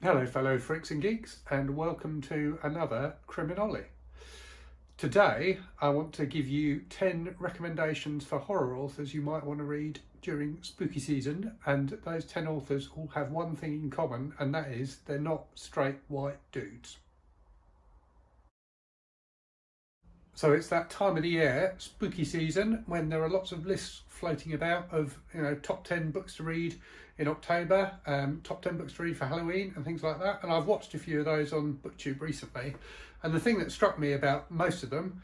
Hello fellow freaks and geeks, and welcome to another Criminale. Today I want to give you 10 recommendations for horror authors you might want to read during spooky season, and those 10 authors all have one thing in common, and that is they're not straight white dudes. So it's that time of the year, spooky season, when there are lots of lists floating about of, top 10 books to read in October, top 10 books to read for Halloween and things like that. And I've watched a few of those on BookTube recently. And the thing that struck me about most of them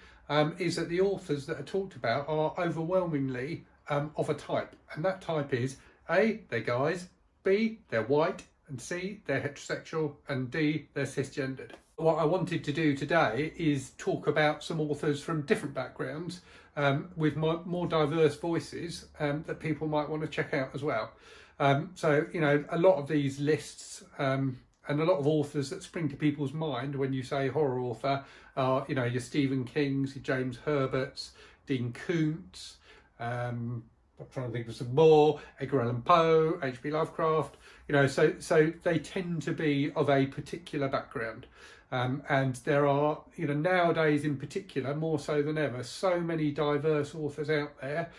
is that the authors that are talked about are overwhelmingly of a type. And that type is A, they're guys, B, they're white, and C, they're heterosexual, and D, they're cisgendered. What I wanted to do today is talk about some authors from different backgrounds with more diverse voices that people might want to check out as well. So, a lot of these lists and a lot of authors that spring to people's mind when you say horror author are, your Stephen Kings, your James Herberts, Dean Koontz, I'm trying to think of some more, Edgar Allan Poe, H.P. Lovecraft, so they tend to be of a particular background. And there are, nowadays in particular, more so than ever, so many diverse authors out there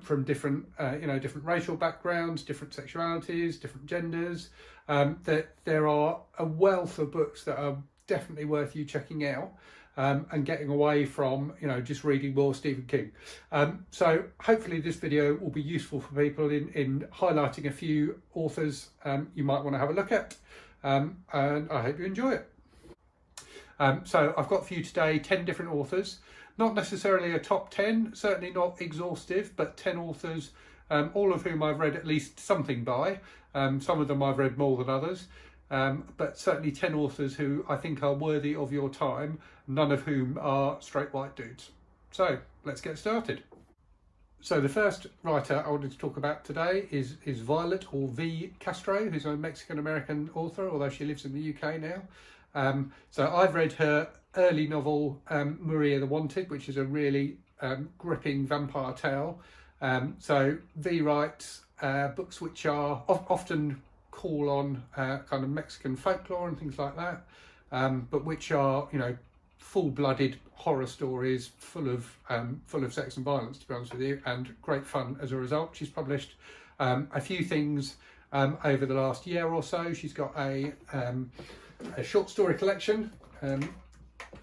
from different, different racial backgrounds, different sexualities, different genders, that there are a wealth of books that are definitely worth you checking out. And getting away from, just reading more Stephen King. So hopefully this video will be useful for people in highlighting a few authors you might want to have a look at, and I hope you enjoy it. So I've got for you today 10 different authors, not necessarily a top 10, certainly not exhaustive, but 10 authors, all of whom I've read at least something by. Some of them I've read more than others. But certainly 10 authors who I think are worthy of your time, none of whom are straight white dudes. So let's get started. So the first writer I wanted to talk about today is Violet, or V. Castro, who's a Mexican-American author, although she lives in the UK now. So I've read her early novel, Maria the Wanted, which is a really gripping vampire tale. So V writes books which are often call on kind of Mexican folklore and things like that, but which are, full-blooded horror stories full of sex and violence, to be honest with you, and great fun as a result. She's published a few things over the last year or so. She's got a short story collection,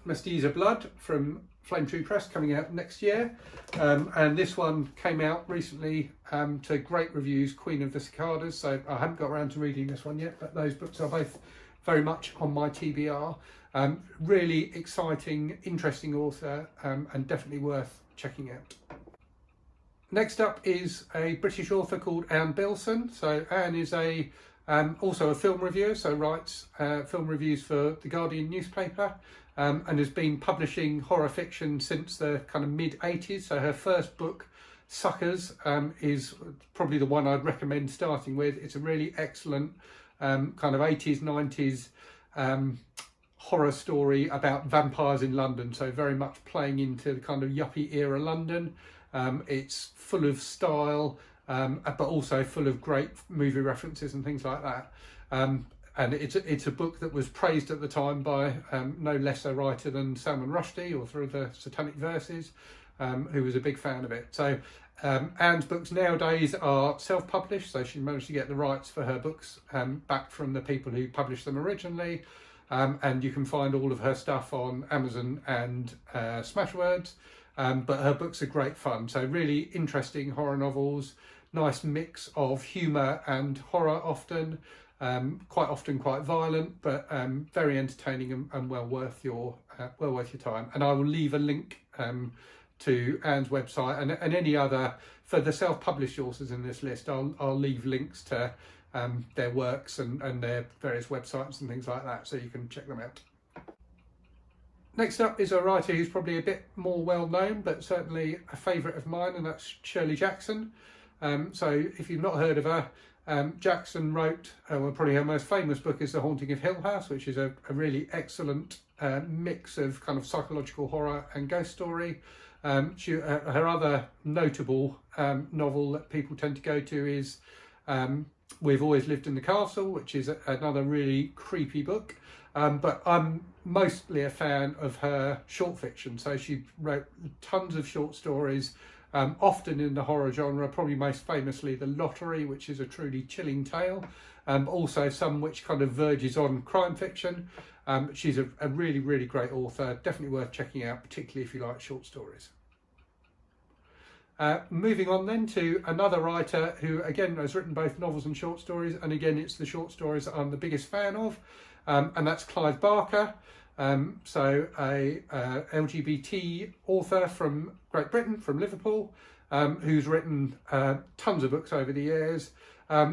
Mestiza Blood, from Flame Tree Press, coming out next year, and this one came out recently to great reviews, Queen of the Cicadas. So I haven't got around to reading this one yet, but those books are both very much on my TBR. Really exciting, interesting author, and definitely worth checking out. Next up is a British author called Anne Bilson. So Anne is also a film reviewer, so writes film reviews for the Guardian newspaper, and has been publishing horror fiction since the kind of mid-80s. So her first book, Suckers, is probably the one I'd recommend starting with. It's a really excellent kind of 80s, 90s horror story about vampires in London, so very much playing into the kind of yuppie era London. It's full of style, but also full of great movie references and things like that. And it's a book that was praised at the time by no less a writer than Salman Rushdie, author of the Satanic Verses, who was a big fan of it. So Anne's books nowadays are self-published, so she managed to get the rights for her books back from the people who published them originally. And you can find all of her stuff on Amazon and Smashwords. But her books are great fun. So really interesting horror novels, nice mix of humour and horror often, quite often quite violent, but very entertaining and well worth your time. And I will leave a link to Anne's website and any other, for the self-published authors in this list, I'll leave links to their works and their various websites and things like that, so you can check them out. Next up is a writer who's probably a bit more well known, but certainly a favourite of mine, and that's Shirley Jackson. So if you've not heard of her, Jackson wrote, probably her most famous book is The Haunting of Hill House, which is a really excellent mix of kind of psychological horror and ghost story. Her other notable novel that people tend to go to is We've Always Lived in the Castle, which is another really creepy book. But I'm mostly a fan of her short fiction. So she wrote tons of short stories, often in the horror genre, probably most famously The Lottery, which is a truly chilling tale. Also some which kind of verges on crime fiction. She's a really, really great author, definitely worth checking out, particularly if you like short stories. Moving on then to another writer who again has written both novels and short stories, and again it's the short stories that I'm the biggest fan of, and that's Clive Barker. So a LGBT author from Great Britain, from Liverpool, who's written tons of books over the years.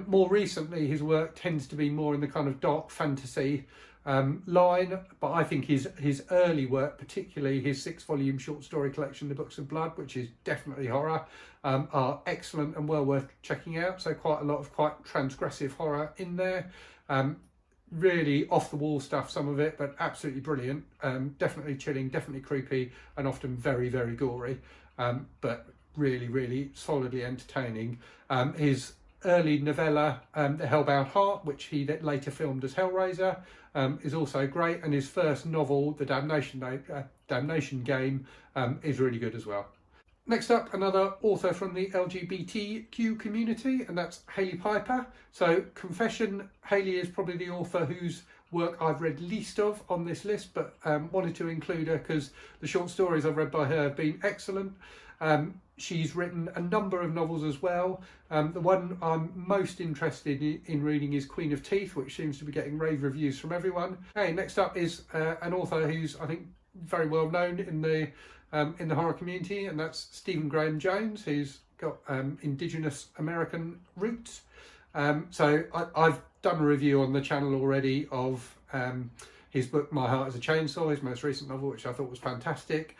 More recently his work tends to be more in the kind of dark fantasy line, but I think his early work, particularly his 6-volume short story collection, The Books of Blood, which is definitely horror, are excellent and well worth checking out. So quite a lot of quite transgressive horror in there. Really off the wall stuff, some of it, but absolutely brilliant. Definitely chilling, definitely creepy, and often very, very gory, but really, really solidly entertaining. His early novella, The Hellbound Heart, which he later filmed as Hellraiser, is also great, and his first novel, The Damnation Game, is really good as well. Next up, another author from the LGBTQ community, and that's Hayley Piper. So, confession, Hayley is probably the author whose work I've read least of on this list, but wanted to include her because the short stories I've read by her have been excellent. She's written a number of novels as well. The one I'm most interested in reading is Queen of Teeth, which seems to be getting rave reviews from everyone. Hey, next up is an author who's, I think, very well known in the horror community, and that's Stephen Graham Jones, who's got Indigenous American roots. So I've done a review on the channel already of his book My Heart is a Chainsaw, his most recent novel, which I thought was fantastic.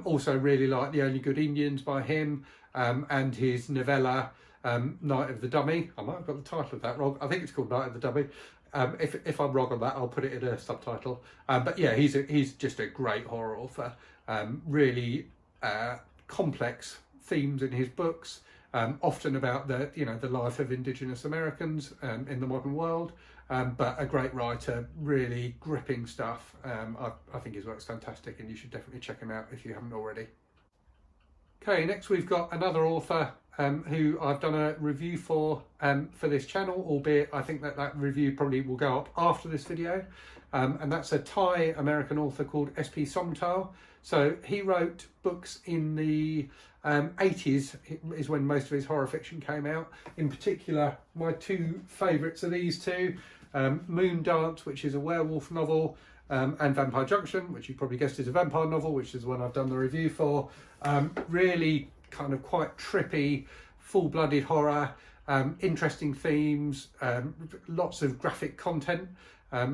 Also really like The Only Good Indians by him, and his novella Night of the Dummy. I might have got the title of that wrong. I think it's called Night of the Dummy. If I'm wrong on that, I'll put it in a subtitle. But yeah, he's just a great horror author. Really complex themes in his books, often about the life of Indigenous Americans in the modern world. But a great writer, really gripping stuff. I think his work's fantastic, and you should definitely check him out if you haven't already. Okay, next we've got another author who I've done a review for this channel, albeit I think that review probably will go up after this video. And that's a Thai American author called S.P. Somtile. So he wrote books in the 80s, is when most of his horror fiction came out. In particular, my two favourites are these two. Moon Dance, which is a werewolf novel, and Vampire Junction, which you probably guessed is a vampire novel, which is the one I've done the review for. Really kind of quite trippy, full-blooded horror, interesting themes, lots of graphic content.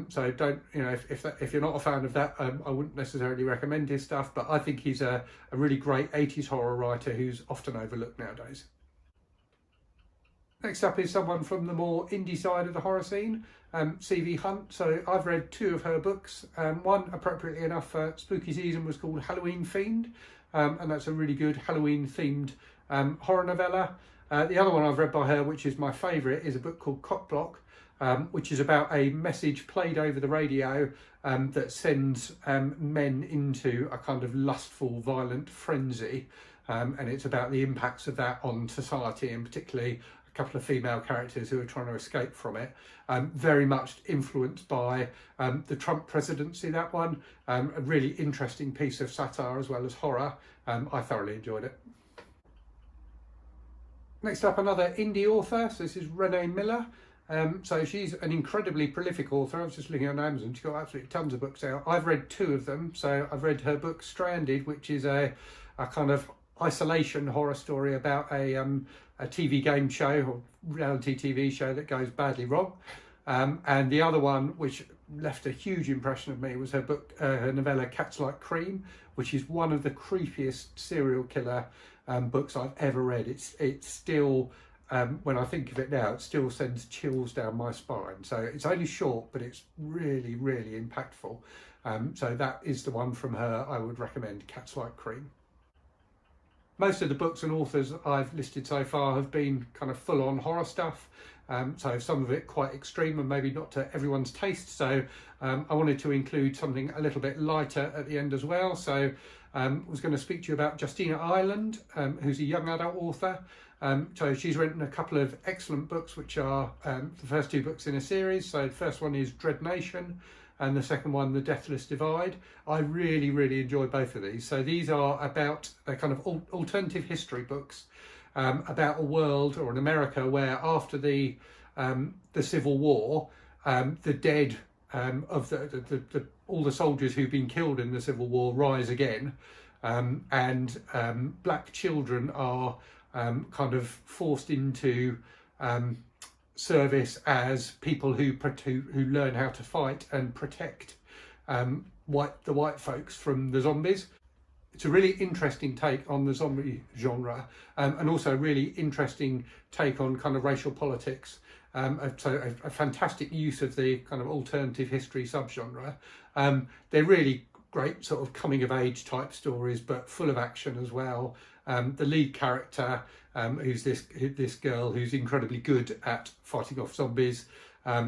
So don't, if you're not a fan of that, I wouldn't necessarily recommend his stuff, but I think he's a really great 80s horror writer who's often overlooked nowadays. Next up is someone from the more indie side of the horror scene, C.V. Hunt. So I've read two of her books. One, appropriately enough, for spooky season, was called Halloween Fiend, and that's a really good Halloween themed horror novella. The other one I've read by her, which is my favourite, is a book called Cockblock, which is about a message played over the radio that sends men into a kind of lustful, violent frenzy, and it's about the impacts of that on society, and particularly a couple of female characters who are trying to escape from it. Very much influenced by the Trump presidency, that one. A really interesting piece of satire as well as horror. I thoroughly enjoyed it. Next up, another indie author. So this is Rene Miller. So she's an incredibly prolific author. I was just looking on Amazon. She's got absolutely tons of books out. I've read two of them. So I've read her book Stranded, which is a kind of isolation horror story about a TV game show or reality TV show that goes badly wrong. And the other one, which left a huge impression of me, was her book, her novella Cats Like Cream, which is one of the creepiest serial killer books I've ever read. It's still, when I think of it now, it still sends chills down my spine. So it's only short, but it's really, really impactful. So that is the one from her I would recommend, Cats Like Cream. Most of the books and authors I've listed so far have been kind of full-on horror stuff. so some of it quite extreme and maybe not to everyone's taste. So I wanted to include something a little bit lighter at the end as well. So I was going to speak to you about Justina Ireland, who's a young adult author. So she's written a couple of excellent books, which are the first 2 books in a series. So the first one is Dread Nation, and the second one, The Deathless Divide. I really enjoy both of these. So these are about kind of alternative history books about a world, or an America, where after the Civil War, the dead of all the soldiers who've been killed in the Civil War rise again, and black children are kind of forced into service as people who learn how to fight and protect the white folks from the zombies. It's a really interesting take on the zombie genre, and also a really interesting take on kind of racial politics. So a fantastic use of the kind of alternative history subgenre. They're really great sort of coming of age type stories, but full of action as well. The lead character, who's this girl who's incredibly good at fighting off zombies,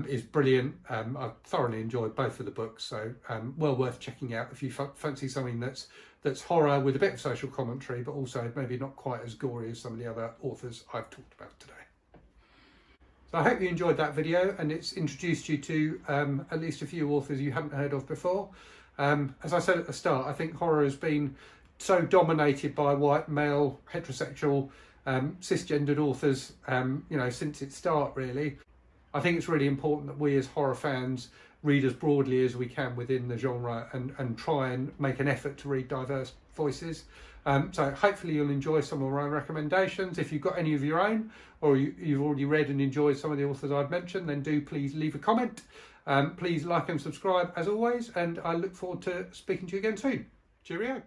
is brilliant. I've thoroughly enjoyed both of the books, so well worth checking out if you fancy something that's horror with a bit of social commentary, but also maybe not quite as gory as some of the other authors I've talked about today. So I hope you enjoyed that video, and it's introduced you to at least a few authors you hadn't heard of before. As I said at the start, I think horror has been so dominated by white, male, heterosexual, cisgendered authors, since its start, really. I think it's really important that we as horror fans read as broadly as we can within the genre, and try and make an effort to read diverse voices. So hopefully you'll enjoy some of my recommendations. If you've got any of your own, or you've already read and enjoyed some of the authors I've mentioned, then do please leave a comment. Please like and subscribe as always, and I look forward to speaking to you again soon. Cheerio.